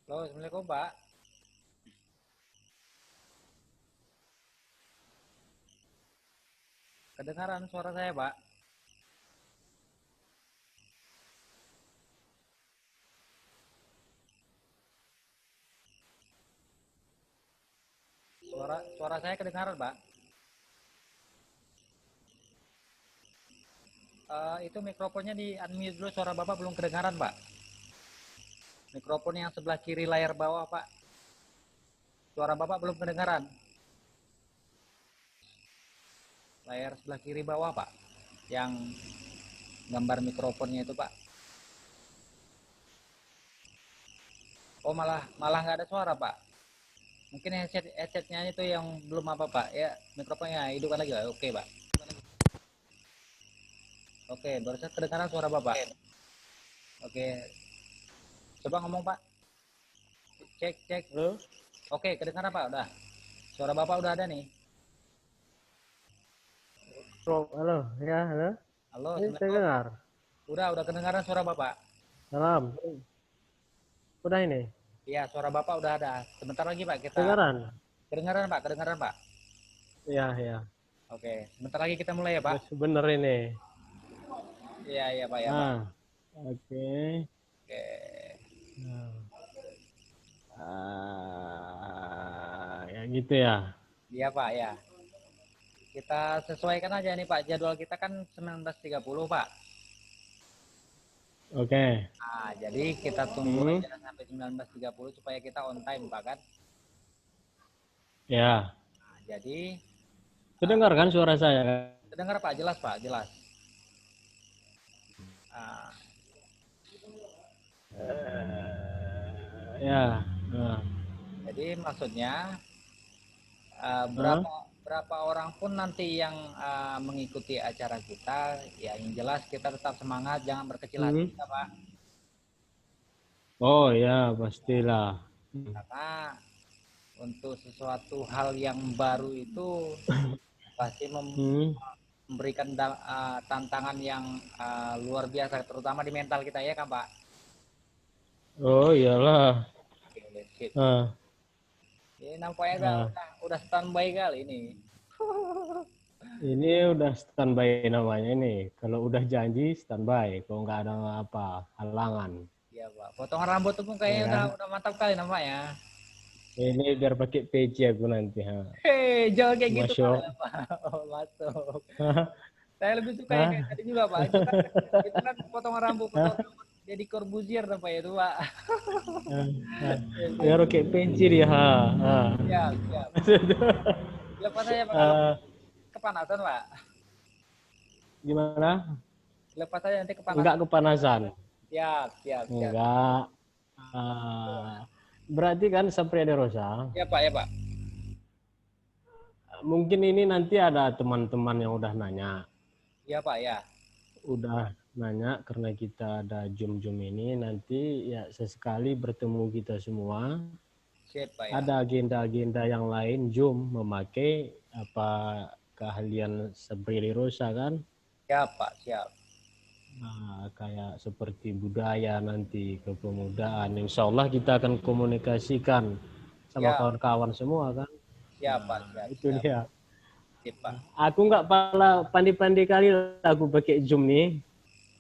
Halo, Assalamualaikum Pak. Kedengaran suara saya Pak? Suara saya kedengaran Pak? Itu mikrofonnya di unmute dulu, suara Bapak belum kedengaran Pak. Mikrofon yang sebelah kiri layar bawah Pak. Suara Bapak belum kedengaran. Layar sebelah kiri bawah Pak. Yang gambar mikrofonnya itu Pak. Oh malah nggak ada suara Pak. Mungkin headsetnya itu yang belum apa Pak. Ya mikrofonnya hidupkan lagi Pak. Oke Pak. Oke, barusan kedengaran suara Bapak. Oke, coba ngomong Pak. Cek cek. Halo? Oke, kedengaran Pak udah. Suara Bapak udah ada nih. Halo, ya, halo. Halo, Ini Assalamualaikum. terdengar. Udah kedengaran suara Bapak. Salam. Udah ini. Iya, suara Bapak udah ada. Sebentar lagi Pak kita Kedengaran. kedengaran Pak. Ya, ya. Oke, sebentar lagi kita mulai ya Pak. Bener ini. Iya, iya Pak ya Pak. Ah, oke. Oke. Nah, ya gitu ya. Iya Pak ya. Kita sesuaikan aja nih Pak. Jadwal kita kan 19.30 Pak. Oke. Nah, jadi kita tunggu aja sampai 19.30 supaya kita on time Pak kan. Ya. Nah, jadi Kedengar kan suara saya? kedengar Pak, jelas Pak, jelas. Ah, Ya. Nah. jadi maksudnya Hah? berapa orang pun nanti yang mengikuti acara kita, ya yang jelas kita tetap semangat, jangan berkecil hati Hmm. kita, Pak. Oh ya, pastilah. Karena untuk sesuatu hal yang baru itu pasti Hmm. memberikan tantangan yang luar biasa, terutama di mental kita ya kan, Pak. Oh iyalah. Oke, sip. Ah, Ini nampaknya ah. udah standby kali ini. Ini udah standby namanya ini. Kalau udah janji standby, kalau nggak ada apa halangan, Iya, Pak. Potongan rambut tuh pun ya kayaknya kan? udah mantap kali nampaknya. Ini biar pakai PJ aku nanti. Ha. Hei, jangan kayak gitu kali Masuk. lah, Pak. Oh, masuk. Saya lebih suka yang kayak Hah? tadi juga, Pak. Itu kan potongan Hah? rambut jadi Corbuzier apa ya itu, Pak. Biar pakai PJ dia. Ha. Ha. Siap, siap. Lepas aja, Pak, kalau Ah, kepanasan, Pak. gimana? Lepas aja nanti Enggak kepanasan. kepanasan? Siap, siap, siap. Enggak. Berarti kan Sapriadi Rosa. Ya, Pak, ya, Pak. Mungkin ini nanti ada teman-teman yang udah nanya. Ya, Pak, ya. Udah nanya karena kita ada Zoom ini nanti ya sesekali bertemu kita semua. Siap, Pak, ya. Ada agenda-agenda yang lain Zoom memakai apa keahlian Sabrili Rosa kan. Siap, Pak, siap. Nah, kayak seperti budaya nanti kepemudaan. Insya Allah kita akan komunikasikan sama Siap, kawan-kawan semua kan. siap, Pak, Nah, siap, itu siap. dia. Sip, Pak. Aku nggak pala pandai-pandai kali aku pakai Zoom nih.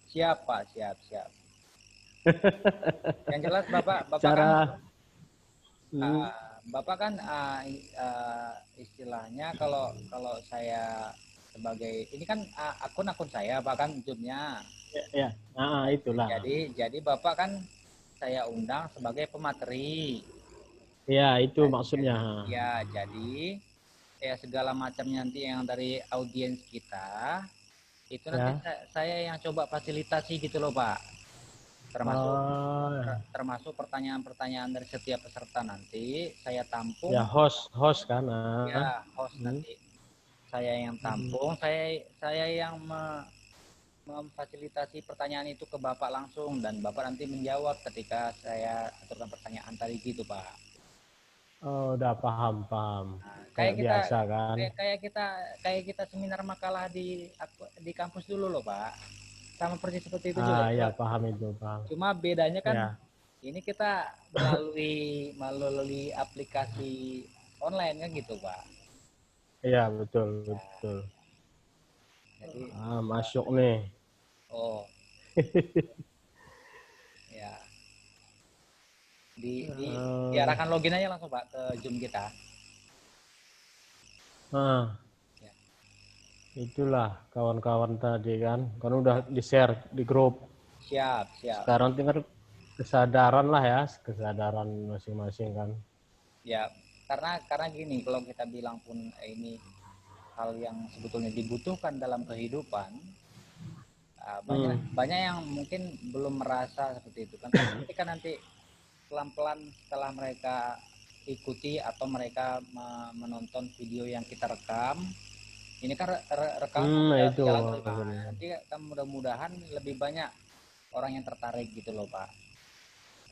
Siap, Pak, siap, siap. Yang jelas Bapak kan Cara hmm, Bapak kan istilahnya kalau kalau saya sebagai ini kan akun saya Pak kan Zoom-nya. ya, itulah. Jadi Bapak kan saya undang sebagai pemateri. Ya, itu Jadi, maksudnya. ya jadi ya segala macamnya nanti yang dari audiens kita itu nanti Ya. saya yang coba fasilitasi gitu loh Pak. Termasuk Oh, termasuk pertanyaan-pertanyaan dari setiap peserta nanti saya ya tampung. host kan. Ya, host Hmm. nanti saya yang tampung, saya yang memfasilitasi pertanyaan itu ke Bapak langsung dan Bapak nanti menjawab ketika saya aturkan pertanyaan tadi gitu, Pak. Oh, udah paham paham. Nah, Kayak biasa kan. kayak kita seminar makalah di kampus dulu loh, Pak. Sama persis seperti itu juga. Ya paham itu paham. Cuma bedanya kan Ya. Ini kita melalui aplikasi online kan gitu, Pak. Iya, betul, betul. Jadi, Masuk nih. oh ya, Eh, diarahkan login aja langsung Pak ke Zoom kita. nah, Ya, itulah kawan-kawan tadi kan udah di-share di grup. siap, siap. Sekarang tinggal kesadaran lah ya, kesadaran masing-masing kan. Ya, karena gini, kalau kita bilang pun ini hal yang sebetulnya dibutuhkan dalam kehidupan, banyak banyak yang mungkin belum merasa seperti itu kan. Tapi ketika nanti pelan-pelan setelah mereka ikuti atau mereka menonton video yang kita rekam, ini kan rekaman Nah udah itu jalan terus Pak. maksudnya. Nanti kan mudah-mudahan lebih banyak orang yang tertarik gitu loh Pak.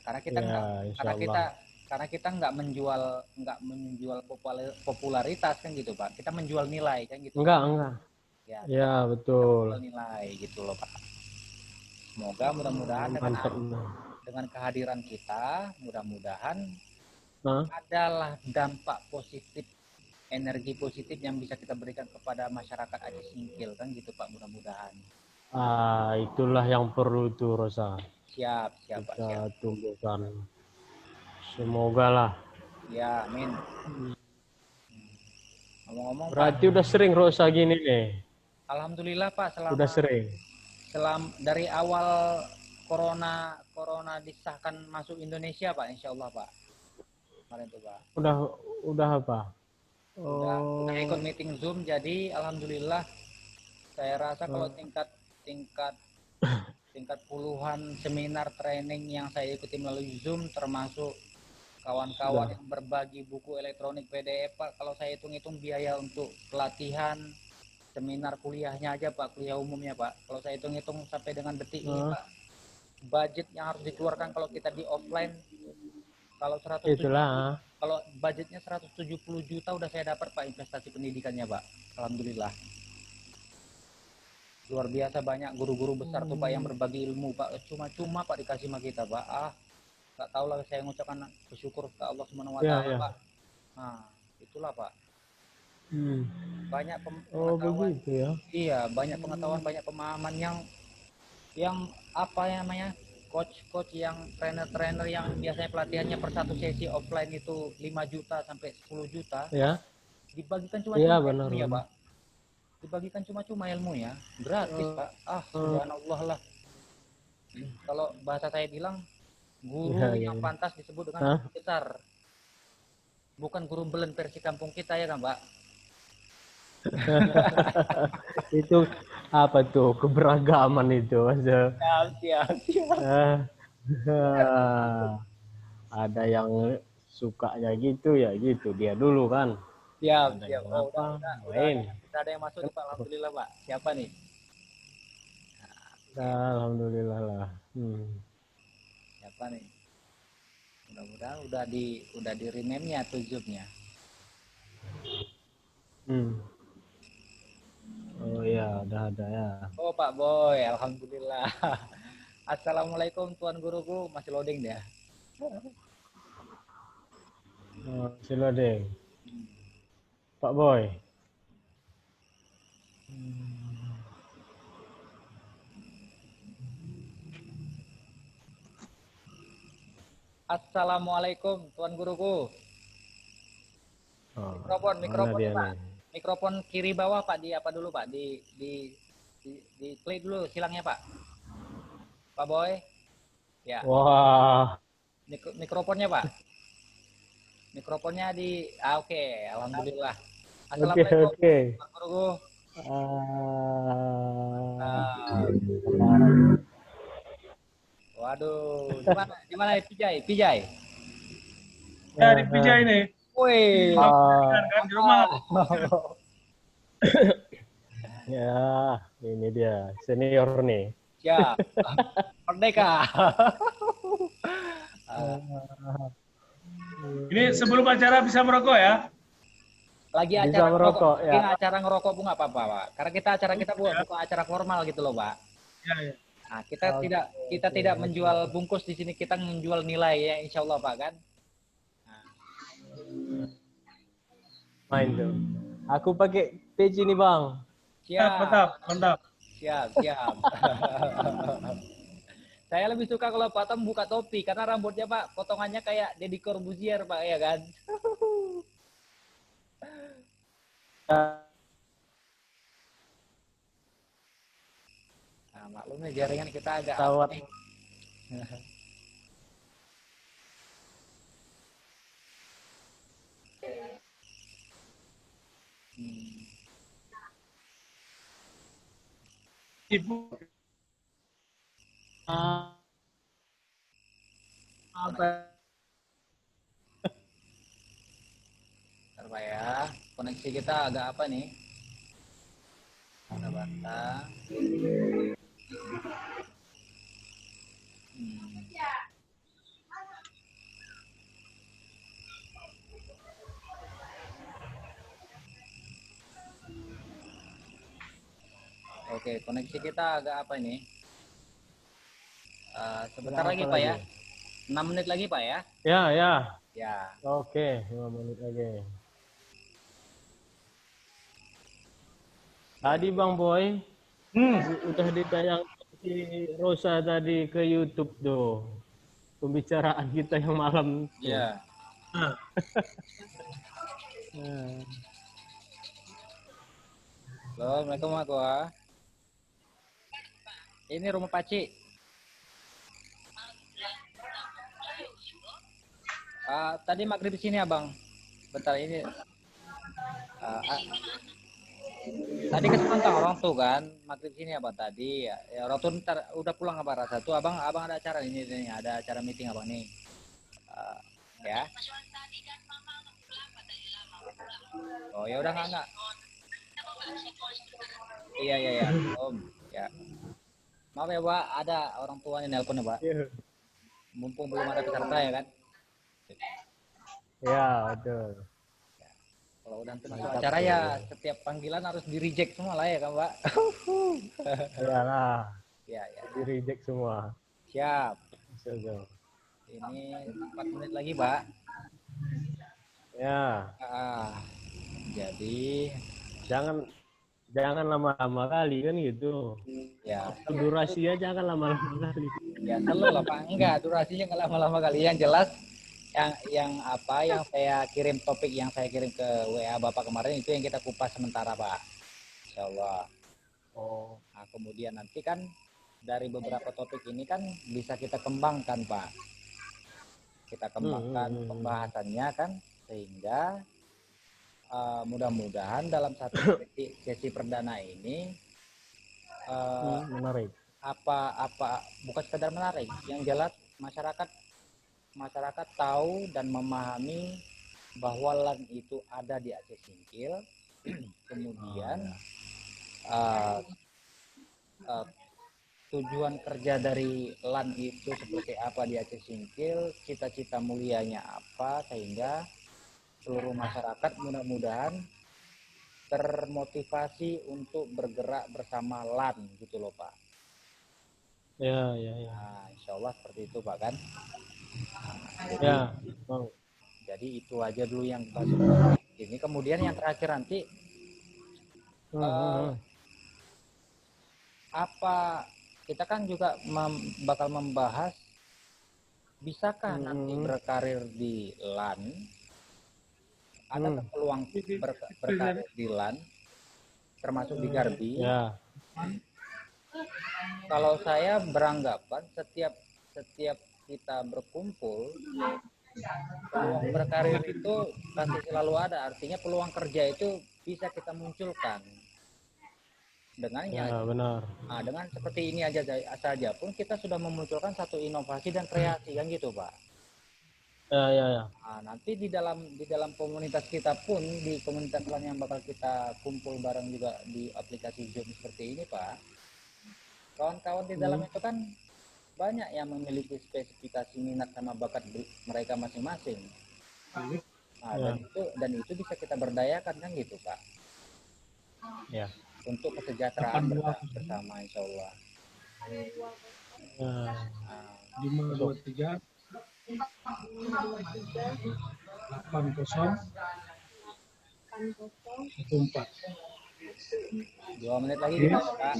Karena kita nggak Ya, insya karena kita Allah. karena kita nggak menjual popularitas kan gitu Pak. Kita menjual nilai kan gitu Pak. Enggak. Ya, Ya, kita betul. menjual nilai gitu loh Pak. Semoga mudah-mudahan Mantap. dengan kehadiran kita, mudah-mudahan Nah, adalah dampak positif, energi positif yang bisa kita berikan kepada masyarakat Aceh Singkil kan gitu Pak, mudah-mudahan. itulah yang perlu itu Rosa. Siap, siap Pak, Kita siap. tumbuhkan. Semoga lah. Ya, amin. Ngomong-ngomong Pak, Berarti udah sering Rosa gini nih. alhamdulillah Pak, Udah sering. dari awal corona disahkan masuk Indonesia Pak, insya Allah Pak. Kemarin tuh Pak. Udah apa? Udah ikut Oh, meeting Zoom, jadi alhamdulillah saya rasa kalau eh, tingkat tingkat puluhan seminar training yang saya ikuti melalui Zoom, termasuk kawan-kawan sudah. yang berbagi buku elektronik PDF Pak, kalau saya hitung-hitung biaya untuk pelatihan seminar kuliahnya aja Pak, kuliah umumnya Pak, kalau saya hitung-hitung sampai dengan detik ini Eh, Pak, budget yang harus dikeluarkan kalau kita di offline, kalau 170 itulah. kalau budgetnya 170 juta udah saya dapat Pak, investasi pendidikannya Pak, alhamdulillah. Luar biasa banyak guru-guru besar tuh Pak yang berbagi ilmu Pak, cuma-cuma Pak dikasih sama kita Pak. Nggak tahu lah saya mengucapkan bersyukur ke Allah Subhanahu wa Ya, taala ya. Pak. Nah, itulah Pak. Hmm. Banyak Oh, pengetahuan. begitu ya. Iya, banyak pengetahuan, banyak pemahaman yang apa ya namanya? Coach-coach yang trainer-trainer yang biasanya pelatihannya per satu sesi offline itu 5 juta sampai 10 juta, Ya. dibagikan Iya, cuma-cuma benar, ilmunya, benar. Pak. Dibagikan cuma-cuma ilmunya, gratis, Eh, Pak. eh, Subhanallah lah. Kalau bahasa saya bilang, ya, guru ya, yang ya. pantas disebut dengan Hah? guru besar, bukan guru belen versi kampung kita ya kan, Pak? Itu apa tuh keberagaman itu Mas? Siap, siap, siap. Eh, ada yang sukanya gitu ya gitu dia dulu kan. Siap, Ada siap. yang Oh, apa udah main. ada yang masuk nih, Pak. Alhamdulillah, Pak. Siapa nih? Oke, Alhamdulillah lah. siapa nih? Mudah-mudahan udah di rename-nya tuh Zoom-nya. Hmm. Oh ya, udah ada ya. Oh, Pak Boy, alhamdulillah. Assalamualaikum Tuan Guruku, masih loading dia. Oh, sila deh, Pak Boy. Assalamualaikum Tuan Guruku. Oh, mana Mikrofon nih dia Pak. nih? Mikrofon kiri bawah Pak, di apa dulu Pak? Di klik dulu silangnya Pak. Pak Boy. Ya, Wah, mikrofonnya Pak. Mikrofonnya oke, alhamdulillah. oke Assalamualaikum oke. Tuan Guruku. Ah, Ah, waduh, gimana Pijay? Pijay. Ya, di ah, Pijai ini. Wih, Pulang ah, kan di rumah. ya, ini dia senior nih. siap. Merdeka. Ini sebelum acara bisa merokok ya. Lagi Bisa acara ngerokok, merokok lagi ya. acara ngerokok pun nggak apa-apa, Pak. Karena acara kita bukan acara formal gitu loh, Pak. Ya, ya. Nah, kita tidak menjual bungkus di sini, kita menjual nilai ya, insya Allah Pak kan. Main tuh. Aku pakai peci nih Bang. Siap, Mantap, mantap. siap, siap. Saya lebih suka kalau Pak Tom buka topi karena rambutnya Pak potongannya kayak Deddy Corbuzier Pak ya kan. Nah, maklumnya jaringan kita agak apa Pesawat. nih. Ibu. Apa? Bentar Pak ya, koneksi kita agak apa nih? Ada bantah. Oke, koneksi kita agak apa ini? Sebentar Ada lagi apa Pak lagi? ya. 6 menit lagi Pak ya. Ya, ya. Ya. Oke, 5 menit lagi. Tadi Bang Boy, udah ditayang si Rosa tadi ke YouTube tuh. Pembicaraan kita yang malam tuh. Iya. Nah. Halo, Assalamualaikum Mas Gua. Ini rumah Paci. Tadi maghrib di sini Abang. Bentar ini. Tadi ke Sementang orang tuh kan, maghrib sini Abang tadi. Ya, orang tuh ntar udah pulang apa rasa tuh Abang ada acara ini nih, ada acara meeting Abang nih. Ya. Oh ya udah enggak. Iya iya ya, Om. Ya. Maaf ya Pak, ada orang tuanya nelpon ya Pak. Mumpung belum ada peserta ya kan. Ya, betul. Kalau udah masuk acara ya setiap panggilan harus di reject semua lah ya kan Pak. Iyalah, Ya ya. di reject semua. Siap. So. Ini 4 menit lagi Pak. Ya, jadi jangan lama-lama kali kan gitu. ya Durasinya jangan lama-lama kali. ya selalu lah Pak. Enggak, durasinya nggak lama-lama kali. Yang jelas yang saya kirim, topik yang saya kirim ke WA Bapak kemarin itu yang kita kupas sementara Pak. Insya Allah. Oh. Nah, kemudian nanti kan dari beberapa topik ini kan bisa kita kembangkan Pak. Kita kembangkan pembahasannya kan, sehingga mudah-mudahan dalam satu sesi perdana ini Menarik. apa bukan sekedar menarik, yang jelas masyarakat tahu dan memahami bahwa LAN itu ada di Aceh Singkil. Kemudian tujuan kerja dari LAN itu seperti apa di Aceh Singkil, cita-cita mulianya apa, sehingga seluruh masyarakat mudah-mudahan termotivasi untuk bergerak bersama LAN gitu loh Pak. Ya. Nah, insya Allah seperti itu Pak kan. Ya, Bang. Jadi itu aja dulu yang bahas ini. Kemudian yang terakhir nanti apa kita kan juga bakal membahas bisakah nanti berkarir di LAN, ada peluang berkarir di LAN termasuk di Garbi. Ya. Kalau saya beranggapan setiap kita berkumpul, peluang berkarir itu pasti selalu ada. Artinya peluang kerja itu bisa kita munculkan dengannya. Benar. Nah, dengan seperti ini aja saja pun kita sudah memunculkan satu inovasi dan kreasi kan gitu Pak. Ya. Nah, nanti di dalam komunitas kita pun, di komunitas LAN yang bakal kita kumpul bareng juga di aplikasi Zoom seperti ini Pak, kawan-kawan di dalam itu kan banyak yang memiliki spesifikasi minat sama bakat mereka masing-masing. Nah, dan itu bisa kita berdayakan kan gitu Pak. Ya. Untuk kesejahteraan bersama insya Allah. Nah, 523 80 14. 2 menit lagi Oke. kita Pak.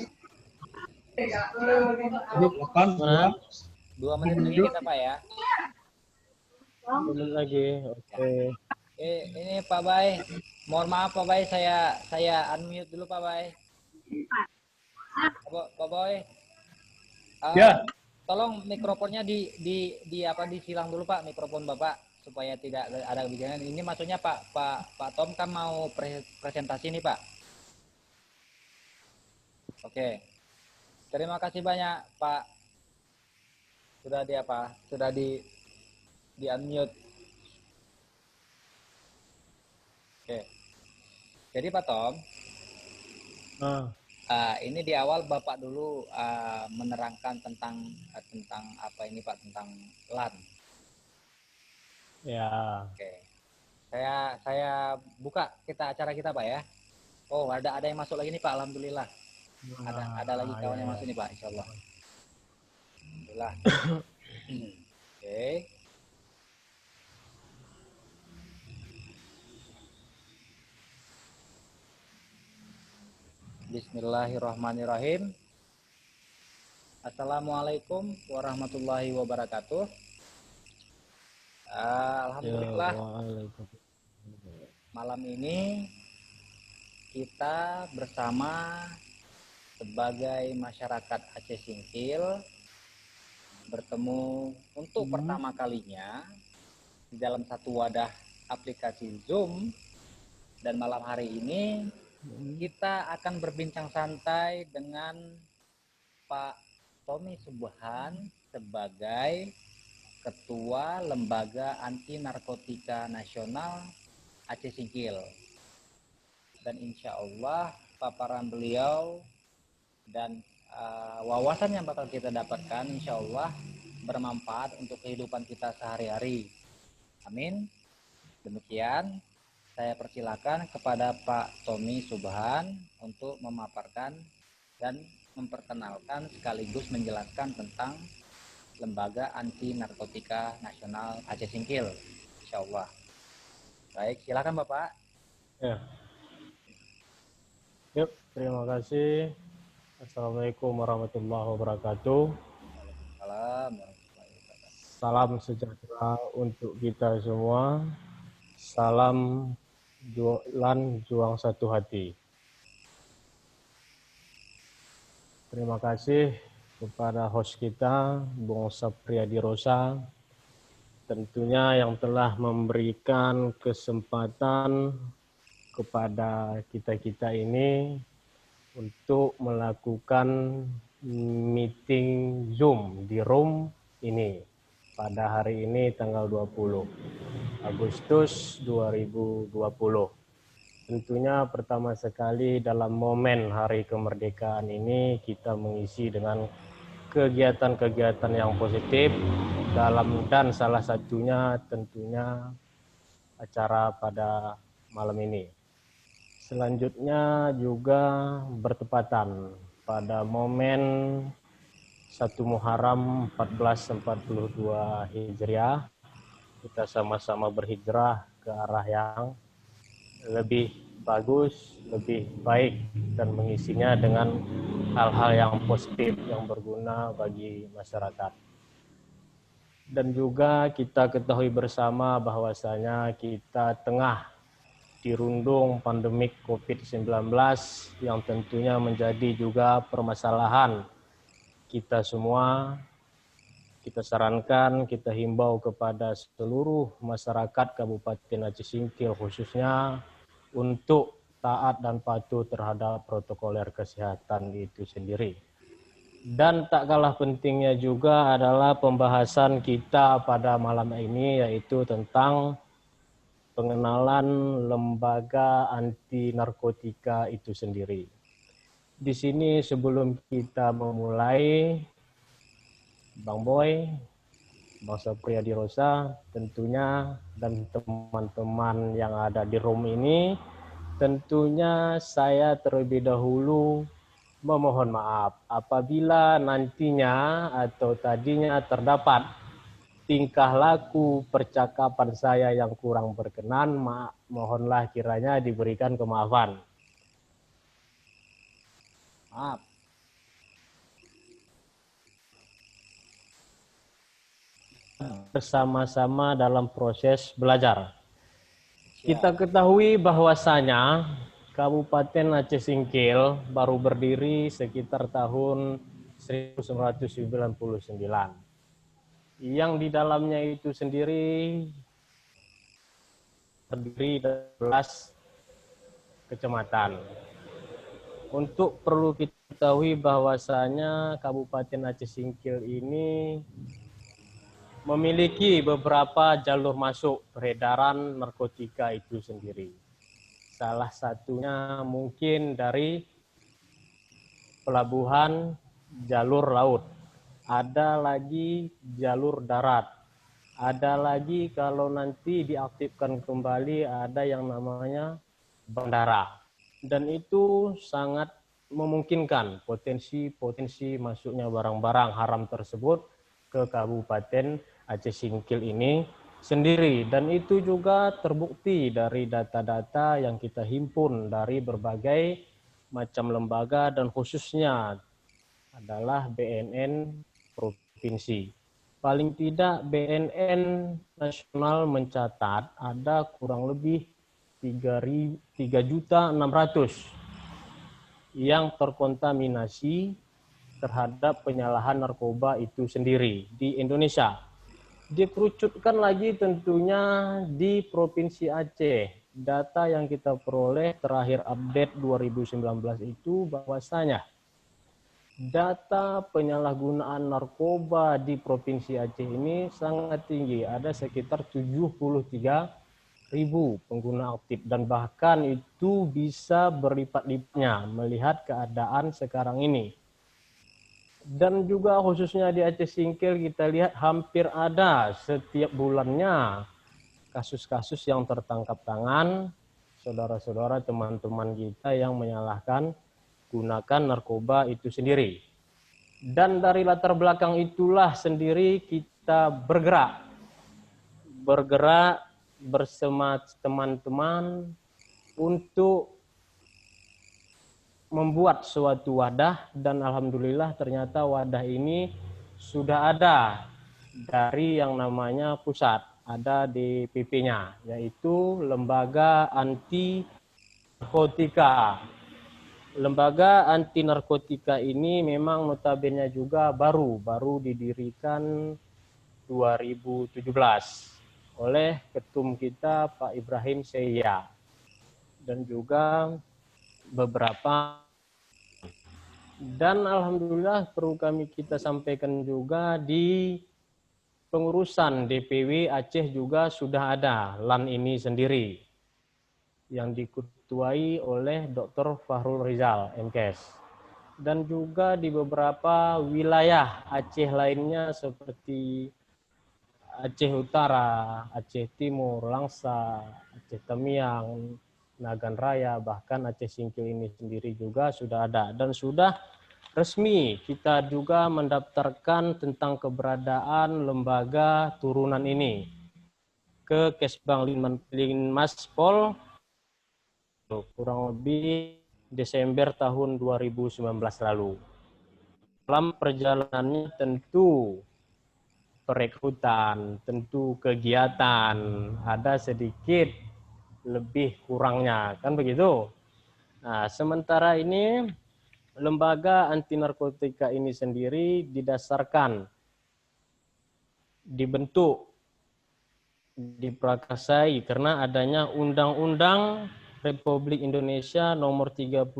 Jadi 8 mana? 2 menit lagi kita Pak ya. 2 menit lagi. Oke. Ini Pak Bay. Mohon maaf Pak Bay, saya unmute dulu Pak Bay. Pak Bay. Ya. Tolong mikrofonnya disilang dulu Pak, mikrofon Bapak supaya tidak ada kebijakan. Ini maksudnya Pak Tom kan mau presentasi nih Pak. Oke. Terima kasih banyak Pak. Sudah di unmute. Oke. Jadi Pak Tom, ini di awal Bapak dulu menerangkan tentang apa ini Pak, tentang LAN. Ya. Oke. Saya buka acara kita Pak ya. Oh, ada yang masuk lagi nih Pak, alhamdulillah. Ada lagi kawan yang masuk nih Pak, insyaallah. Alhamdulillah. Oke. Bismillahirrahmanirrahim. Assalamualaikum warahmatullahi wabarakatuh. Alhamdulillah malam ini kita bersama sebagai masyarakat Aceh Singkil bertemu untuk pertama kalinya di dalam satu wadah aplikasi Zoom, dan malam hari ini kita akan berbincang santai dengan Pak Tommy Subhan sebagai Ketua Lembaga Anti Narkotika Nasional Aceh Singkil. Dan insya Allah paparan beliau dan wawasan yang bakal kita dapatkan insya Allah bermanfaat untuk kehidupan kita sehari-hari. Amin. Demikian, saya persilakan kepada Pak Tommy Subhan untuk memaparkan dan memperkenalkan sekaligus menjelaskan tentang Lembaga Anti Narkotika Nasional Aceh Singkil, insya Allah. Baik, silakan Bapak. Ya. Yuk, terima kasih. Assalamualaikum warahmatullahi wabarakatuh. Salam sejahtera untuk kita semua. Salam LAN Juang Satu Hati. Terima kasih kepada host kita, Bung Sapriyadi Rosa, tentunya yang telah memberikan kesempatan kepada kita-kita ini untuk melakukan meeting Zoom di room ini pada hari ini tanggal 20 Agustus 2020. Tentunya pertama sekali dalam momen Hari Kemerdekaan ini kita mengisi dengan kegiatan-kegiatan yang positif dan salah satunya tentunya acara pada malam ini. Selanjutnya juga bertepatan pada momen 1 Muharram 1442 Hijriah, kita sama-sama berhijrah ke arah yang lebih bagus, lebih baik, dan mengisinya dengan hal-hal yang positif yang berguna bagi masyarakat. Dan juga kita ketahui bersama bahwasanya kita tengah dirundung pandemik COVID-19 yang tentunya menjadi juga permasalahan kita semua. Kita sarankan, kita himbau kepada seluruh masyarakat Kabupaten Aceh Singkil khususnya untuk taat dan patuh terhadap protokoler kesehatan itu sendiri. Dan tak kalah pentingnya juga adalah pembahasan kita pada malam ini, yaitu tentang pengenalan lembaga anti narkotika itu sendiri. Di sini sebelum kita memulai, Bang Boy, Bang Sapriyadi Rosa, tentunya dan teman-teman yang ada di room ini, tentunya saya terlebih dahulu memohon maaf apabila nantinya atau tadinya terdapat tingkah laku percakapan saya yang kurang berkenan, mohonlah kiranya diberikan kemaafan. Maaf. Bersama-sama dalam proses belajar. Kita Siap. ketahui bahwasanya Kabupaten Aceh Singkil baru berdiri sekitar tahun 1999. Yang di dalamnya itu sendiri terdiri dari 11 kecamatan. Untuk perlu kita ketahui bahwasanya Kabupaten Aceh Singkil ini memiliki beberapa jalur masuk peredaran narkotika itu sendiri. Salah satunya mungkin dari pelabuhan jalur laut. Ada lagi jalur darat. Ada lagi kalau nanti diaktifkan kembali ada yang namanya bandara. Dan itu sangat memungkinkan potensi masuknya barang-barang haram tersebut ke Kabupaten Aceh Singkil ini sendiri. Dan itu juga terbukti dari data-data yang kita himpun dari berbagai macam lembaga dan khususnya adalah BNN provinsi. Paling tidak BNN nasional mencatat ada kurang lebih 3.600.000 yang terkontaminasi terhadap penyalahan narkoba itu sendiri di Indonesia. Dikerucutkan lagi tentunya di Provinsi Aceh. Data yang kita peroleh terakhir update 2019 itu bahwasanya data penyalahgunaan narkoba di Provinsi Aceh ini sangat tinggi. Ada sekitar 73.000 pengguna aktif dan bahkan itu bisa berlipat-lipatnya melihat keadaan sekarang ini. Dan juga khususnya di Aceh Singkil kita lihat hampir ada setiap bulannya kasus-kasus yang tertangkap tangan saudara-saudara teman-teman kita yang menyalahkan gunakan narkoba itu sendiri. Dan dari latar belakang itulah sendiri kita bergerak bersama teman-teman untuk membuat suatu wadah dan alhamdulillah ternyata wadah ini sudah ada dari yang namanya pusat, ada di PP-nya, yaitu Lembaga Anti Narkotika. Lembaga anti narkotika ini memang notabene juga baru didirikan 2017 oleh ketum kita Pak Ibrahim Seya dan juga beberapa, dan alhamdulillah perlu kita sampaikan juga di pengurusan DPW Aceh juga sudah ada LAN ini sendiri yang diketuai oleh Dr. Fahrul Rizal MKes, dan juga di beberapa wilayah Aceh lainnya seperti Aceh Utara, Aceh Timur, Langsa, Aceh Tamiang, Nagan Raya, bahkan Aceh Singkil ini sendiri juga sudah ada. Dan sudah resmi kita juga mendaftarkan tentang keberadaan lembaga turunan ini ke Kesbang Linmaspol kurang lebih Desember tahun 2019 lalu. Dalam perjalanannya tentu perekrutan, tentu kegiatan, ada sedikit lebih kurangnya, kan begitu. Nah, sementara ini lembaga anti narkotika ini sendiri didasarkan, dibentuk, diprakarsai karena adanya Undang-Undang Republik Indonesia Nomor 35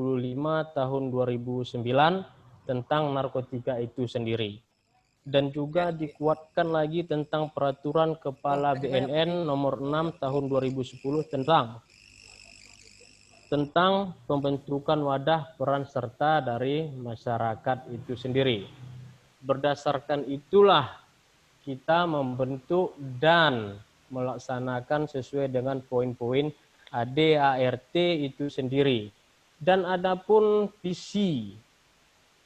Tahun 2009 tentang narkotika itu sendiri. Dan juga dikuatkan lagi tentang Peraturan Kepala BNN Nomor 6 Tahun 2010 tentang pembentukan wadah peran serta dari masyarakat itu sendiri. Berdasarkan itulah kita membentuk dan melaksanakan sesuai dengan poin-poin ADART itu sendiri. Dan adapun visi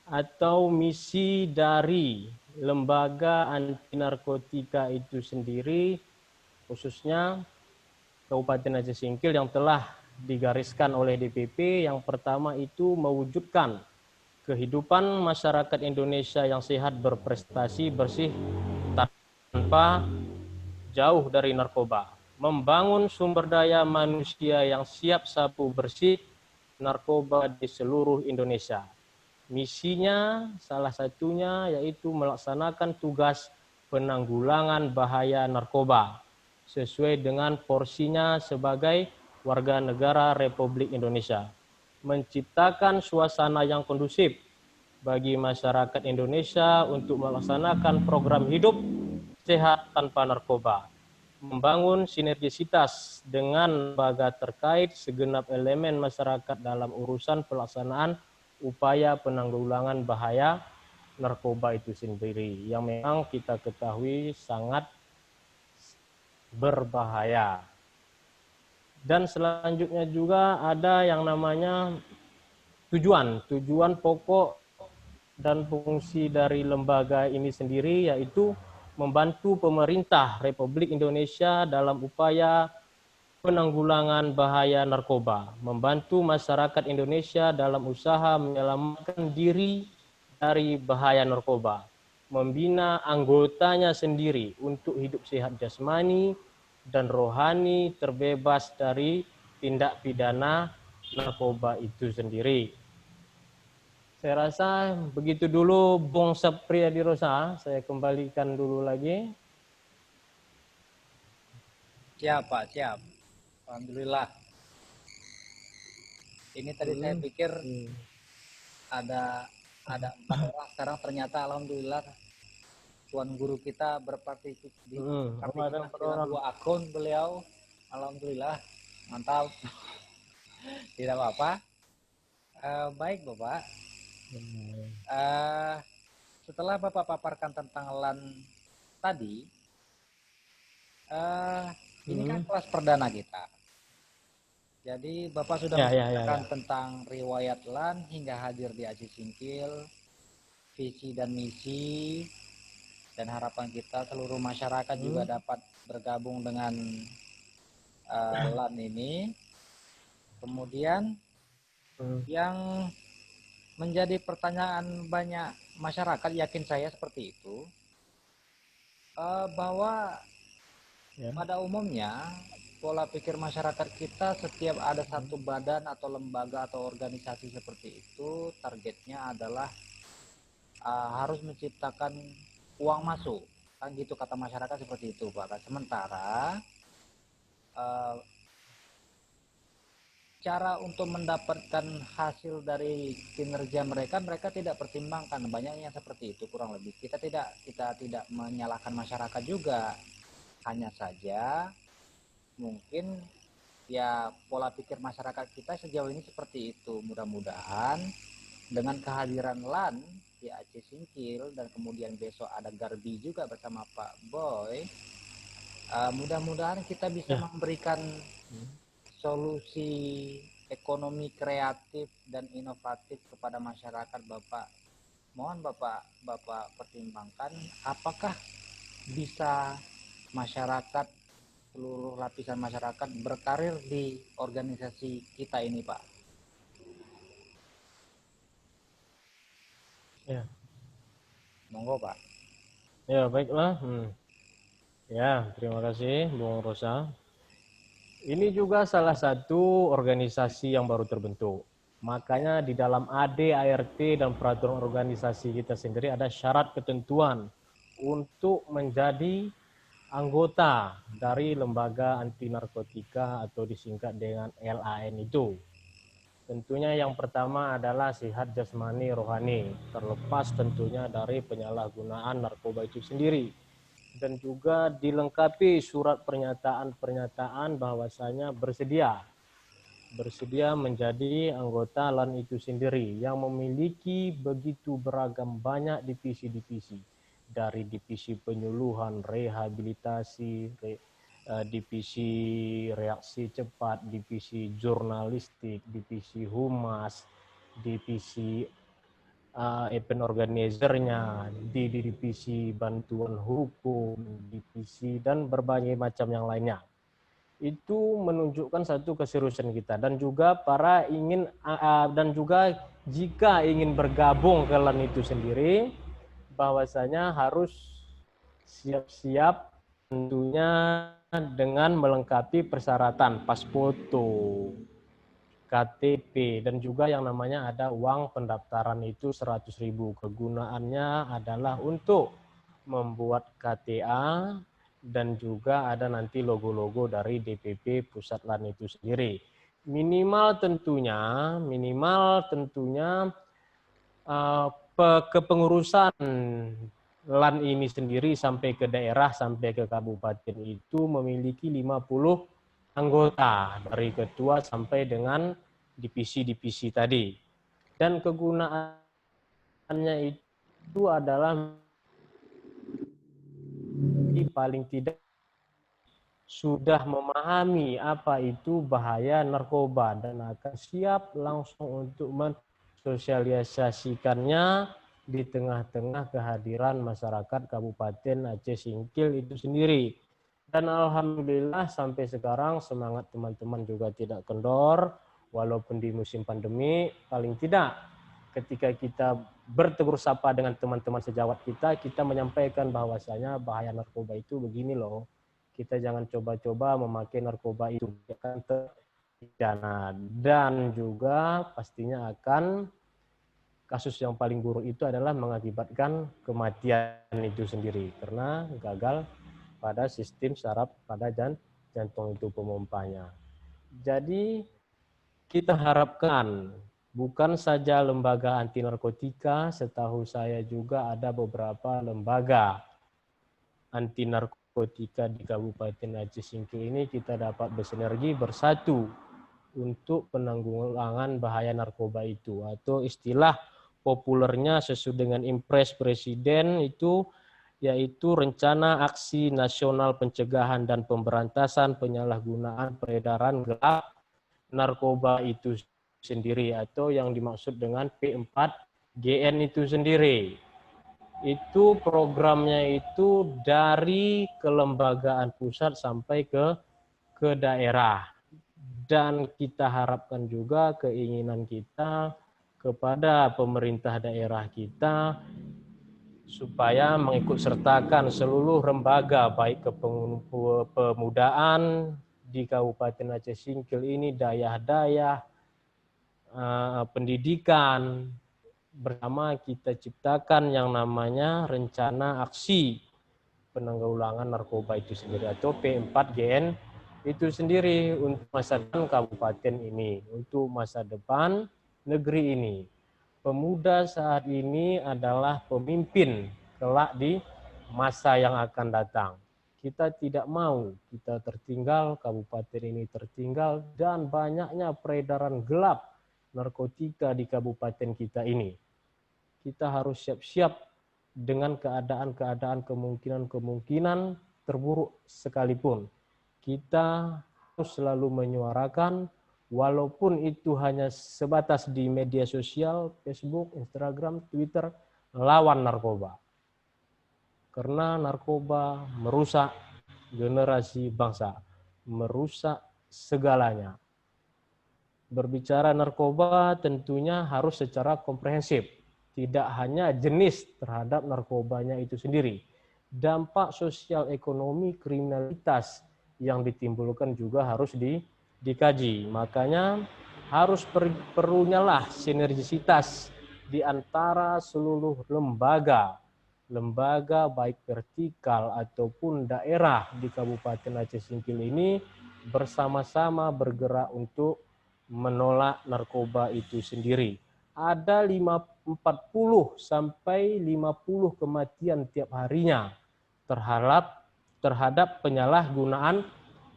atau misi dari lembaga anti narkotika itu sendiri, khususnya Kabupaten Aceh Singkil yang telah digariskan oleh DPP. Yang pertama itu mewujudkan kehidupan masyarakat Indonesia yang sehat, berprestasi, bersih, tanpa jauh dari narkoba. Membangun sumber daya manusia yang siap sapu bersih narkoba di seluruh Indonesia. Misinya salah satunya yaitu melaksanakan tugas penanggulangan bahaya narkoba sesuai dengan porsinya sebagai warga negara Republik Indonesia. Menciptakan suasana yang kondusif bagi masyarakat Indonesia untuk melaksanakan program hidup sehat tanpa narkoba. Membangun sinergisitas dengan lembaga terkait segenap elemen masyarakat dalam urusan pelaksanaan upaya penanggulangan bahaya narkoba itu sendiri, yang memang kita ketahui sangat berbahaya. Dan selanjutnya juga ada yang namanya tujuan pokok dan fungsi dari lembaga ini sendiri, yaitu membantu pemerintah Republik Indonesia dalam upaya penanggulangan bahaya narkoba, membantu masyarakat Indonesia dalam usaha menyelamatkan diri dari bahaya narkoba, membina anggotanya sendiri untuk hidup sehat jasmani dan rohani, terbebas dari tindak pidana narkoba itu sendiri. Saya rasa begitu dulu Bung Sapriyadi Rosa, saya kembalikan dulu lagi. Siap Pak, siap. Alhamdulillah. Ini tadi saya pikir ada 4 orang, sekarang ternyata alhamdulillah tuan guru kita berpartisipasi dengan 2 akun beliau. Alhamdulillah, mantap. Tidak apa-apa. Baik Bapak. Setelah Bapak paparkan tentang LAN tadi, ini kan kelas perdana kita. Jadi Bapak sudah menceritakan tentang riwayat LAN hingga hadir di Aceh Singkil, visi dan misi, dan harapan kita seluruh masyarakat juga dapat bergabung dengan LAN ini. Kemudian yang menjadi pertanyaan banyak masyarakat, yakin saya seperti itu, bahwa pada umumnya pola pikir masyarakat kita, setiap ada satu badan atau lembaga atau organisasi seperti itu, targetnya adalah harus menciptakan uang masuk, kan gitu kata masyarakat seperti itu Pak. Sementara cara untuk mendapatkan hasil dari kinerja mereka tidak pertimbangkan. Banyak yang seperti itu kurang lebih. Kita tidak menyalahkan masyarakat juga, hanya saja mungkin ya pola pikir masyarakat kita sejauh ini seperti itu. Mudah-mudahan dengan kehadiran LAN di Aceh Singkil dan kemudian besok ada Garbi juga bersama Pak Boy, mudah-mudahan kita bisa memberikan solusi ekonomi kreatif dan inovatif kepada masyarakat. Bapak, mohon Bapak pertimbangkan apakah bisa masyarakat, seluruh lapisan masyarakat berkarir di organisasi kita ini Pak. Ya. Monggo Pak. Ya, baiklah. Ya, terima kasih Bung Rosa. Ini juga salah satu organisasi yang baru terbentuk. Makanya di dalam AD/ART dan peraturan organisasi kita sendiri ada syarat ketentuan untuk menjadi anggota dari lembaga anti narkotika atau disingkat dengan LAN itu. Tentunya yang pertama adalah sehat jasmani rohani, terlepas tentunya dari penyalahgunaan narkoba itu sendiri. Dan juga dilengkapi surat pernyataan bahwasanya bersedia menjadi anggota LAN itu sendiri yang memiliki begitu beragam banyak divisi-divisi, dari divisi penyuluhan, rehabilitasi, divisi reaksi cepat, divisi jurnalistik, divisi humas, divisi event organizer-nya, di divisi bantuan hukum, divisi dan berbagai macam yang lainnya. Itu menunjukkan satu keseriusan kita, dan juga dan juga jika ingin bergabung ke LAN itu sendiri, bahwasanya harus siap-siap tentunya dengan melengkapi persyaratan pas foto, KTP, dan juga yang namanya ada uang pendaftaran itu 100.000. Kegunaannya adalah untuk membuat KTA dan juga ada nanti logo-logo dari DPP Pusat LAN itu sendiri. Minimal tentunya kepengurusan LAN ini sendiri sampai ke daerah, sampai ke kabupaten itu memiliki 50 anggota dari ketua sampai dengan divisi-divisi tadi. Dan kegunaannya itu adalah paling tidak sudah memahami apa itu bahaya narkoba dan akan siap langsung untuk mensosialisasikannya di tengah-tengah kehadiran masyarakat Kabupaten Aceh Singkil itu sendiri. Dan alhamdulillah sampai sekarang semangat teman-teman juga tidak kendor, walaupun di musim pandemi. Paling tidak ketika kita bertegur sapa dengan teman-teman sejawat kita menyampaikan bahwasanya bahaya narkoba itu begini loh. Kita jangan coba-coba memakai narkoba itu, akan terpidana. Dan juga pastinya akan kasus yang paling buruk itu adalah mengakibatkan kematian itu sendiri karena gagal pada sistem saraf pada jantung itu pemompanya. Jadi kita harapkan bukan saja lembaga anti narkotika, setahu saya juga ada beberapa lembaga anti narkotika di Kabupaten Aceh Singkil ini kita dapat bersinergi bersatu untuk penanggulangan bahaya narkoba itu, atau istilah populernya sesuai dengan Impres Presiden itu yaitu Rencana Aksi Nasional Pencegahan dan Pemberantasan Penyalahgunaan Peredaran Gelap Narkoba itu sendiri, atau yang dimaksud dengan P4GN itu sendiri. Itu programnya itu dari kelembagaan pusat sampai ke daerah. Dan kita harapkan juga keinginan kita kepada pemerintah daerah kita supaya mengikut sertakan seluruh lembaga baik kepemudaan di Kabupaten Aceh Singkil ini, dayah-dayah, pendidikan, bersama kita ciptakan yang namanya Rencana Aksi Penanggulangan Narkoba itu sendiri atau P4GN itu sendiri untuk masa depan kabupaten ini, untuk masa depan negeri ini. Pemuda saat ini adalah pemimpin kelak di masa yang akan datang. Kita tidak mau kita tertinggal, kabupaten ini tertinggal, dan banyaknya peredaran gelap narkotika di kabupaten kita ini. Kita harus siap-siap dengan keadaan-keadaan kemungkinan-kemungkinan terburuk sekalipun. Kita harus selalu menyuarakan, walaupun itu hanya sebatas di media sosial, Facebook, Instagram, Twitter, lawan narkoba. Karena narkoba merusak generasi bangsa, merusak segalanya. Berbicara narkoba tentunya harus secara komprehensif, tidak hanya jenis terhadap narkobanya itu sendiri. Dampak sosial ekonomi kriminalitas yang ditimbulkan juga harus dikaji. Makanya harus perlunya sinergisitas di antara seluruh lembaga baik vertikal ataupun daerah di Kabupaten Aceh Singkil ini bersama-sama bergerak untuk menolak narkoba itu sendiri. Ada 40 sampai 50 kematian tiap harinya terhadap penyalahgunaan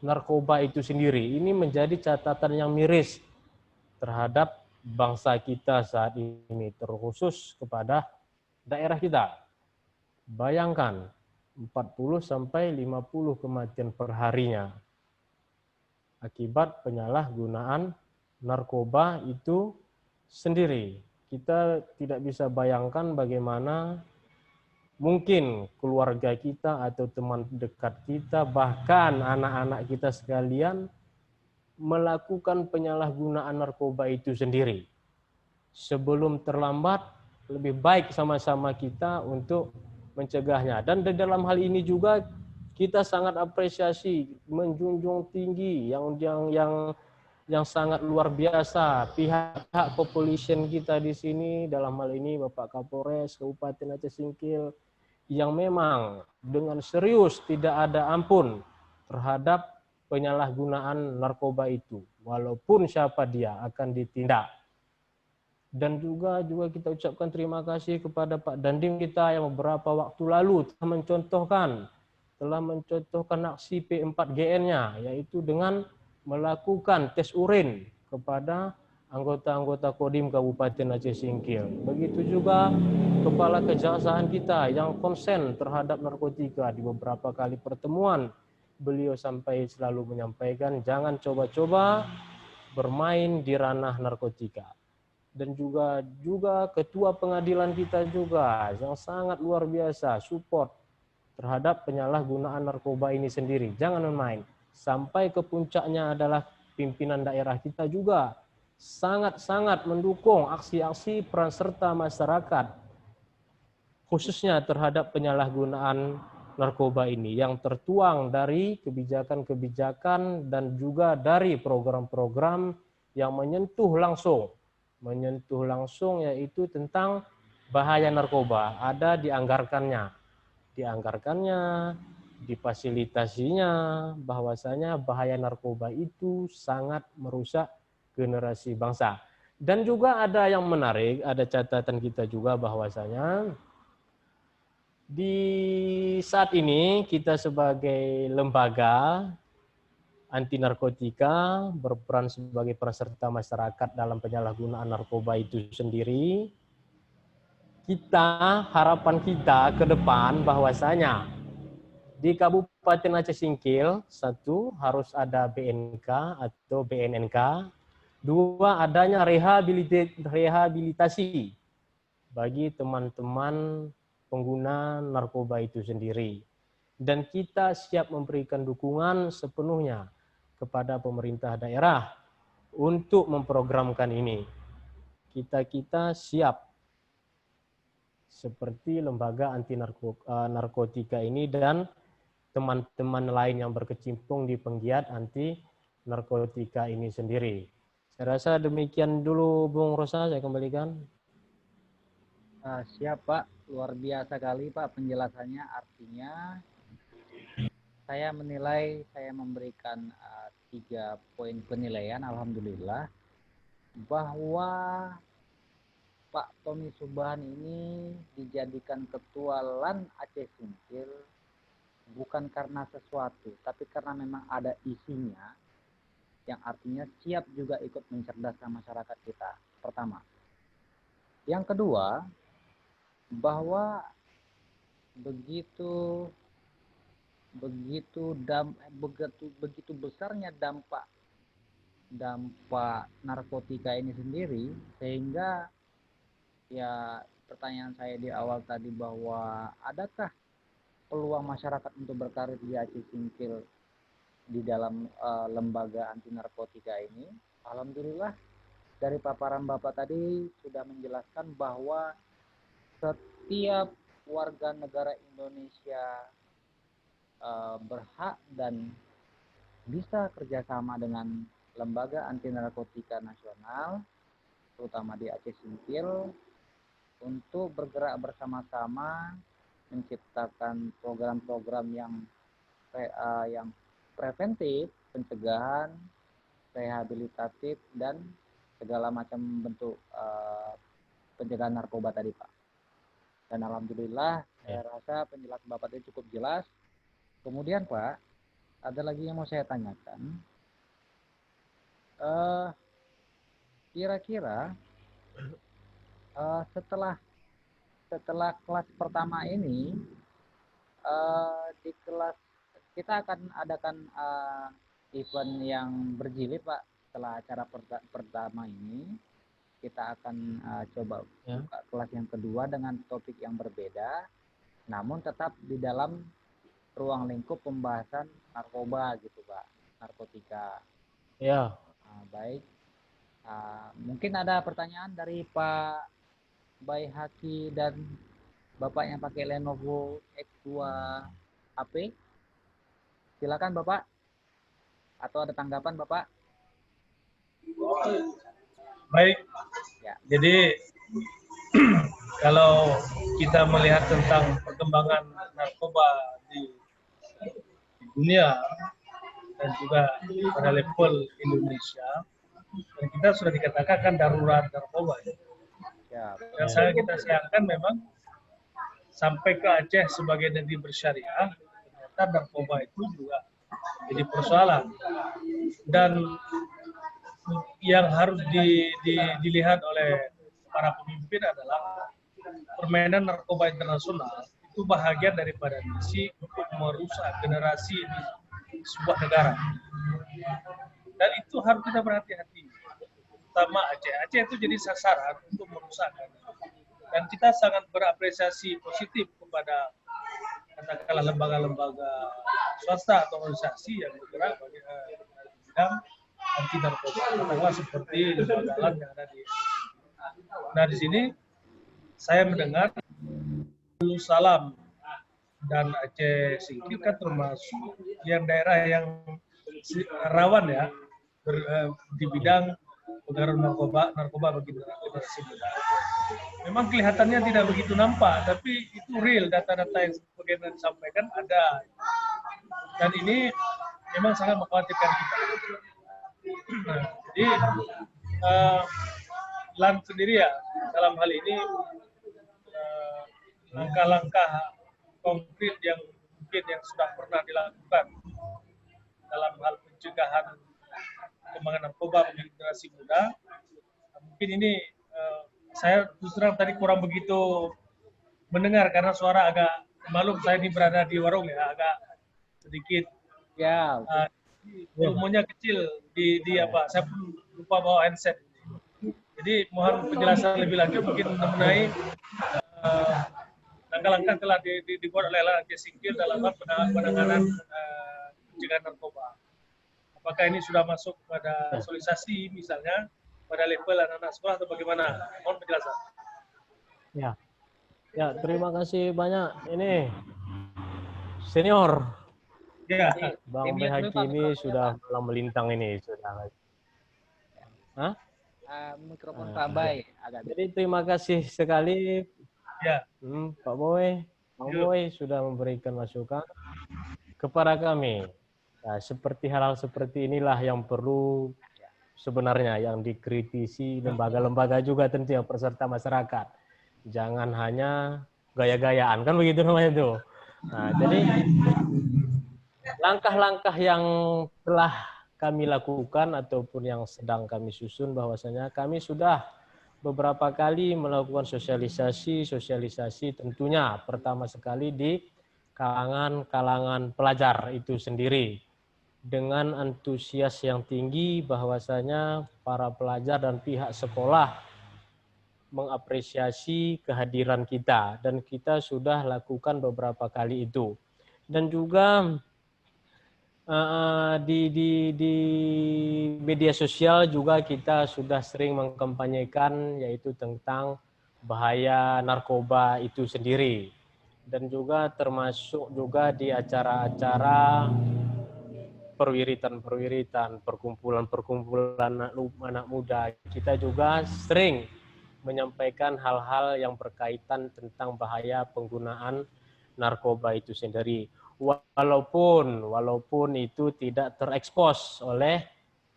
narkoba itu sendiri. Ini menjadi catatan yang miris terhadap bangsa kita saat ini, terkhusus kepada daerah kita. Bayangkan 40 sampai 50 kematian per harinya akibat penyalahgunaan narkoba itu sendiri. kita tidak bisa bayangkan bagaimana mungkin keluarga kita atau teman dekat kita, bahkan anak-anak kita sekalian melakukan penyalahgunaan narkoba itu sendiri. Sebelum terlambat, lebih baik sama-sama kita untuk mencegahnya. Dan di dalam hal ini juga kita sangat apresiasi, menjunjung tinggi yang sangat luar biasa pihak kepolisian kita di sini, dalam hal ini Bapak Kapolres Kabupaten Aceh Singkil, yang memang dengan serius tidak ada ampun terhadap penyalahgunaan narkoba itu, walaupun siapa dia akan ditindak. Dan juga kita ucapkan terima kasih kepada Pak Dandim kita yang beberapa waktu lalu telah mencontohkan aksi P4GN-nya, yaitu dengan melakukan tes urin kepada anggota-anggota Kodim Kabupaten Aceh Singkil. Begitu juga Kepala Kejaksaan kita yang konsen terhadap narkotika. Di beberapa kali pertemuan beliau sampai selalu menyampaikan jangan coba-coba bermain di ranah narkotika. Dan juga ketua pengadilan kita juga yang sangat luar biasa support terhadap penyalahgunaan narkoba ini sendiri. Jangan main. Sampai ke puncaknya adalah pimpinan daerah kita juga sangat-sangat mendukung aksi-aksi peran serta masyarakat, khususnya terhadap penyalahgunaan narkoba ini yang tertuang dari kebijakan-kebijakan dan juga dari program-program yang menyentuh langsung yaitu tentang bahaya narkoba, ada dianggarkannya, difasilitasinya, bahwasanya bahaya narkoba itu sangat merusak generasi bangsa. Dan juga ada yang menarik, ada catatan kita juga bahwasanya di saat ini kita sebagai lembaga anti narkotika berperan sebagai peserta masyarakat dalam penyalahgunaan narkoba itu sendiri. Harapan kita ke depan bahwasanya di Kabupaten Aceh Singkil, satu harus ada BNK atau BNNK, dua adanya rehabilitasi bagi teman-teman pengguna narkoba itu sendiri. Dan kita siap memberikan dukungan sepenuhnya kepada pemerintah daerah untuk memprogramkan ini. Kita siap seperti lembaga anti narkotika ini dan teman-teman lain yang berkecimpung di penggiat anti narkotika ini sendiri. Saya rasa demikian dulu Bung Rosa, saya kembalikan. Siap Pak, luar biasa kali Pak penjelasannya. Artinya saya menilai, saya memberikan 3 poin penilaian, alhamdulillah, bahwa Pak Tommy Subahan ini dijadikan ketua LAN Aceh Singkil bukan karena sesuatu, tapi karena memang ada isinya, yang artinya siap juga ikut mencerdaskan masyarakat kita. Pertama. Yang kedua, bahwa begitu besarnya dampak narkotika ini sendiri, sehingga ya pertanyaan saya di awal tadi bahwa adakah peluang masyarakat untuk berkarir di Aceh Singkil di dalam lembaga anti narkotika ini. Alhamdulillah dari paparan Bapak tadi sudah menjelaskan bahwa setiap warga negara Indonesia berhak dan bisa kerjasama dengan lembaga anti narkotika nasional, terutama di Aceh Singkil, untuk bergerak bersama-sama menciptakan program-program yang preventif, pencegahan, rehabilitatif, dan segala macam bentuk pencegahan narkoba tadi Pak. Dan alhamdulillah saya rasa penjelasan Bapak tadi cukup jelas. Kemudian Pak, ada lagi yang mau saya tanyakan. Kira-kira setelah kelas pertama ini, di kelas kita akan adakan event yang berjilid Pak setelah acara pertama ini. kita akan coba Ya. buka kelas yang kedua dengan topik yang berbeda, namun tetap di dalam ruang lingkup pembahasan narkoba gitu Pak, narkotika. Ya. Baik, mungkin ada pertanyaan dari Pak Baihaki dan Bapak yang pakai Lenovo X2 HP. Silakan Bapak, atau ada tanggapan Bapak? Baik. Ya. Jadi kalau kita melihat tentang perkembangan narkoba di dunia dan juga pada level Indonesia, dan kita sudah dikatakan kan darurat narkoba. Ya. Yang sangat kita sayangkan memang sampai ke Aceh sebagai negeri bersyariah, ternyata narkoba itu juga jadi persoalan. Dan yang harus dilihat oleh para pemimpin adalah permainan narkoba internasional itu bahagian daripada misi untuk merusak generasi di sebuah negara. Dan itu harus kita berhati-hati. Terutama Aceh. Aceh itu jadi sasaran untuk merusakkan. Dan kita sangat berapresiasi positif kepada katakanlah lembaga-lembaga swasta atau organisasi yang bergerak di bidang anti narkoba, katakanlah seperti lembaga alam yang ada di. Nah di sini saya mendengar Salam dan Aceh Singkil kan termasuk yang daerah yang rawan ya di bidang pengaruh narkoba bagi generasi muda. Memang kelihatannya tidak begitu nampak, tapi itu real, data-data yang sebagaimana disampaikan ada. Dan ini memang sangat mengkhawatirkan kita. Nah, jadi LAN sendiri ya dalam hal ini langkah-langkah konkret yang mungkin yang sudah pernah dilakukan dalam hal pencegahan perkembangan narkoba bagi generasi muda, mungkin ini saya terus terang tadi kurang begitu mendengar karena suara agak malum, saya ini berada di warung ya, agak sedikit Ya. volumenya kecil di apa, saya pun lupa bawa handset. Jadi mohon penjelasan lebih lanjut mungkin mengenai langkah-langkah telah dibuat oleh Aceh Singkil dalam penanganan pencegahan narkoba. Apakah ini sudah masuk pada sosialisasi misalnya pada level anak-anak sekolah atau bagaimana? Mohon penjelasan. Ya. Ya, terima kasih banyak. Ini senior. Ya. Bang Baihaki ini sudah malam melintang ini sudah. Hah? Mikrofon Pak Bay agak. Jadi terima kasih sekali Ya. Pak Boy, Bang Boy sudah memberikan masukan kepada kami. Nah, seperti hal-hal seperti inilah yang perlu sebenarnya yang dikritisi lembaga-lembaga juga tentu yang peserta masyarakat. Jangan hanya gaya-gayaan, kan begitu namanya itu. Nah, jadi langkah-langkah yang telah kami lakukan ataupun yang sedang kami susun bahwasanya kami sudah beberapa kali melakukan sosialisasi tentunya pertama sekali di kalangan pelajar itu sendiri dengan antusias yang tinggi bahwasanya para pelajar dan pihak sekolah mengapresiasi kehadiran kita dan kita sudah lakukan beberapa kali itu. Dan juga di media sosial juga kita sudah sering mengkampanyekan yaitu tentang bahaya narkoba itu sendiri. Dan juga termasuk juga di acara-acara perwiritan, perkumpulan anak muda. Kita juga sering menyampaikan hal-hal yang berkaitan tentang bahaya penggunaan narkoba itu sendiri. Walaupun itu tidak terekspos oleh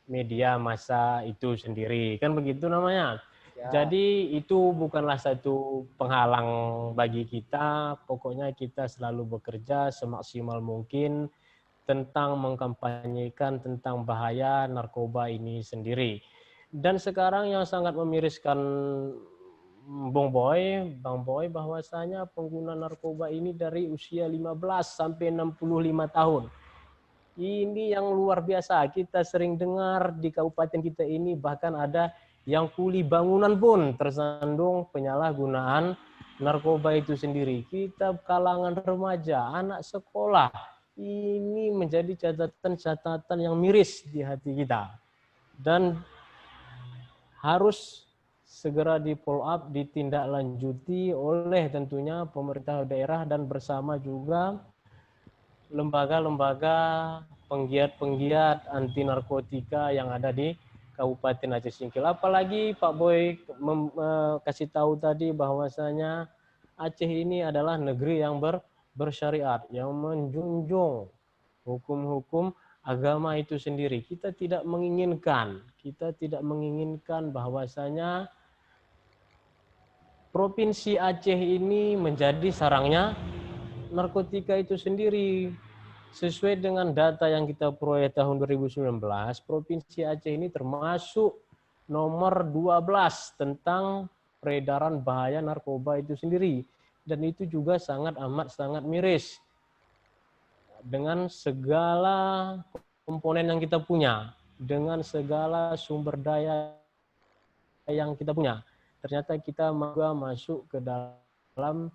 media massa itu sendiri. Kan begitu namanya. Ya. Jadi itu bukanlah satu penghalang bagi kita. Pokoknya kita selalu bekerja semaksimal mungkin tentang mengkampanyekan tentang bahaya narkoba ini sendiri. Dan sekarang yang sangat memiriskan Bang Boy bahwasanya pengguna narkoba ini dari usia 15 sampai 65 tahun. Ini yang luar biasa. Kita sering dengar di kabupaten kita ini bahkan ada yang kuli bangunan pun tersandung penyalahgunaan narkoba itu sendiri. Kita kalangan remaja, anak sekolah, ini menjadi catatan-catatan yang miris di hati kita. Dan harus segera di follow up, ditindaklanjuti oleh tentunya pemerintah daerah dan bersama juga lembaga-lembaga penggiat-penggiat anti narkotika yang ada di Kabupaten Aceh Singkil. Apalagi Pak Boy kasih tahu tadi bahwasanya Aceh ini adalah negeri yang bersyariat, yang menjunjung hukum-hukum agama itu sendiri. Kita tidak menginginkan bahwasanya Provinsi Aceh ini menjadi sarangnya narkotika itu sendiri. Sesuai dengan data yang kita peroleh tahun 2019, Provinsi Aceh ini termasuk nomor 12 tentang peredaran bahaya narkoba itu sendiri. Dan itu juga sangat miris dengan segala komponen yang kita punya, dengan segala sumber daya yang kita punya. Ternyata kita juga masuk ke dalam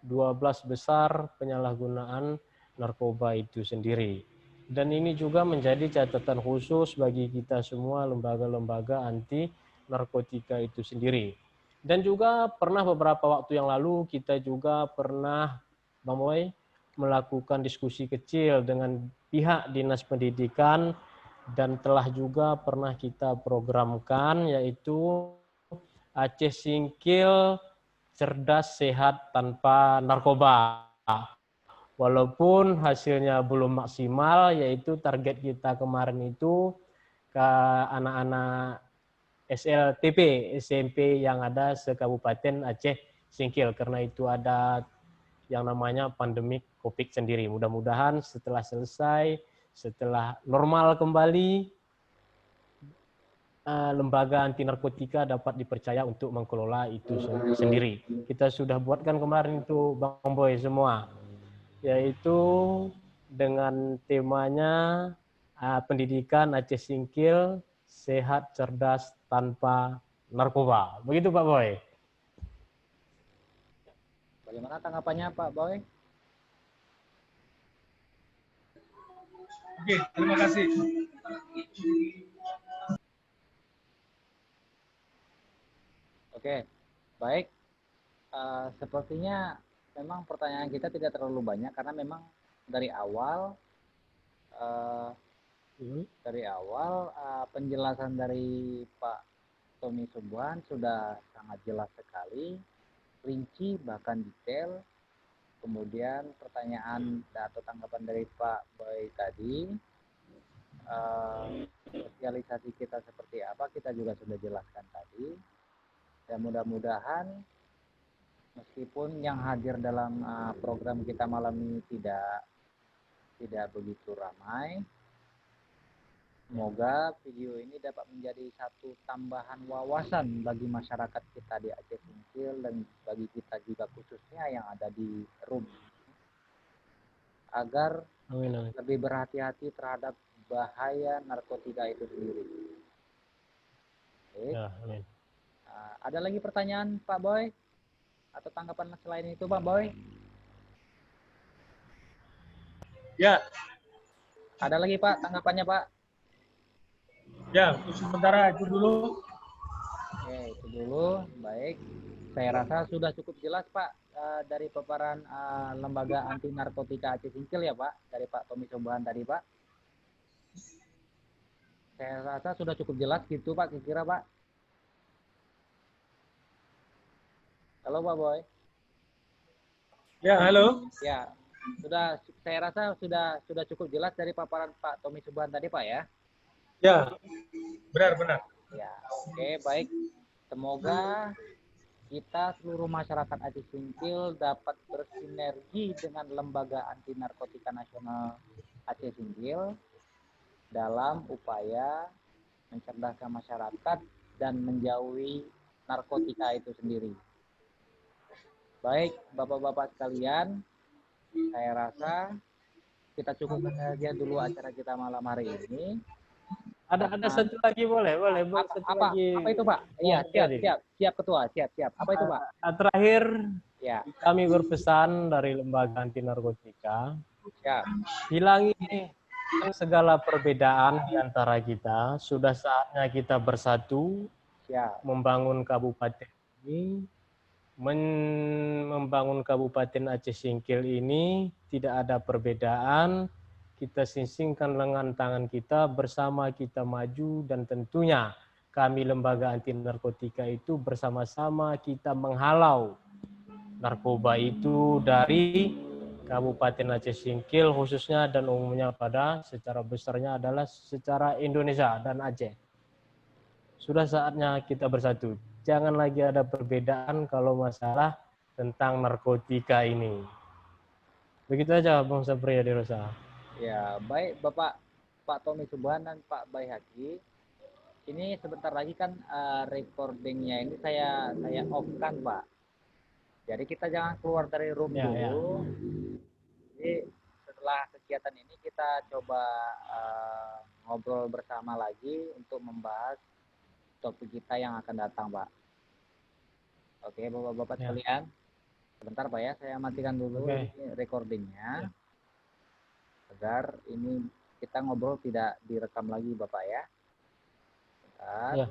12 besar penyalahgunaan narkoba itu sendiri. Dan ini juga menjadi catatan khusus bagi kita semua lembaga-lembaga anti narkotika itu sendiri. Dan juga pernah beberapa waktu yang lalu kita juga pernah Bang Boy melakukan diskusi kecil dengan pihak Dinas Pendidikan dan telah juga pernah kita programkan yaitu Aceh Singkil cerdas sehat tanpa narkoba. Walaupun hasilnya belum maksimal, yaitu target kita kemarin itu ke anak-anak SLTP, SMP yang ada se-Kabupaten Aceh Singkil. Karena itu ada yang namanya pandemik COVID sendiri. Mudah-mudahan setelah selesai, setelah normal kembali, lembaga anti narkotika dapat dipercaya untuk mengelola itu sendiri. Kita sudah buatkan kemarin itu Bang Boy semua, yaitu dengan temanya pendidikan Aceh Singkil sehat cerdas tanpa narkoba. Begitu Pak Boy. Bagaimana tanggapannya Pak Boy? Oke, terima kasih. Oke, baik. Sepertinya memang pertanyaan kita tidak terlalu banyak karena memang dari awal penjelasan dari Pak Tommy Subuhan sudah sangat jelas sekali, rinci bahkan detail. Kemudian pertanyaan atau tanggapan dari Pak Boy tadi, sosialisasi kita seperti apa kita juga sudah jelaskan tadi. Dan mudah-mudahan meskipun yang hadir dalam program kita malam ini tidak begitu ramai, semoga video ini dapat menjadi satu tambahan wawasan bagi masyarakat kita di Aceh Singkil dan bagi kita juga khususnya yang ada di RUM, agar lebih berhati-hati terhadap bahaya narkotika itu sendiri. Ya, ada lagi pertanyaan Pak Boy? Atau tanggapan selain itu Pak Boy? Ya. Ada lagi Pak tanggapannya Pak? Ya, untuk sementara itu dulu. Oke, itu dulu. Baik. Saya rasa sudah cukup jelas Pak dari paparan lembaga anti narkotika Aceh Singkil ya Pak, dari Pak Tommy Subuhan tadi Pak. Saya rasa sudah cukup jelas gitu Pak, kira-kira Pak. Halo Pak Boy. Ya, halo. Ya, saya rasa sudah cukup jelas dari paparan Pak Tommy Subuhan tadi Pak ya. Ya, benar. Ya, oke, baik. Semoga kita seluruh masyarakat Aceh Singkil dapat bersinergi dengan Lembaga Anti Narkotika Nasional Aceh Singkil dalam upaya mencerdaskan masyarakat dan menjauhi narkotika itu sendiri. Baik, Bapak-bapak sekalian, saya rasa kita cukupkan saja dulu acara kita malam hari ini. Ada satu lagi boleh, Apa, satu apa, lagi. apa itu Pak? Iya, siap, Tadi. siap ketua, siap. Apa itu Pak? Terakhir, Ya, kami berpesan dari Lembaga Anti Narkotika, siap. hilangi segala perbedaan di antara kita. Sudah saatnya kita bersatu, Siap. membangun kabupaten ini, membangun Kabupaten Aceh Singkil ini tidak ada perbedaan. Kita singkirkan lengan tangan kita, bersama kita maju, dan tentunya kami Lembaga Anti Narkotika itu bersama-sama kita menghalau narkoba itu dari Kabupaten Aceh Singkil khususnya dan umumnya pada secara besarnya adalah secara Indonesia dan Aceh. Sudah saatnya kita bersatu. Jangan lagi ada perbedaan kalau masalah tentang narkotika ini. Begitu aja Bang Sapria Derosa. Ya, baik Bapak Pak Tommy Subhan dan Pak Baihaki. Ini sebentar lagi kan recordingnya ini saya off kan Pak. Jadi kita jangan keluar dari room Ya, dulu. ya. Jadi setelah kegiatan ini kita coba ngobrol bersama lagi untuk membahas topik kita yang akan datang Pak. Oke Bapak-Bapak Ya. sekalian. Sebentar Pak ya, saya matikan dulu Oke. ini recordingnya. Ya. Agar ini kita ngobrol tidak direkam lagi Bapak ya. Bentar. Ya.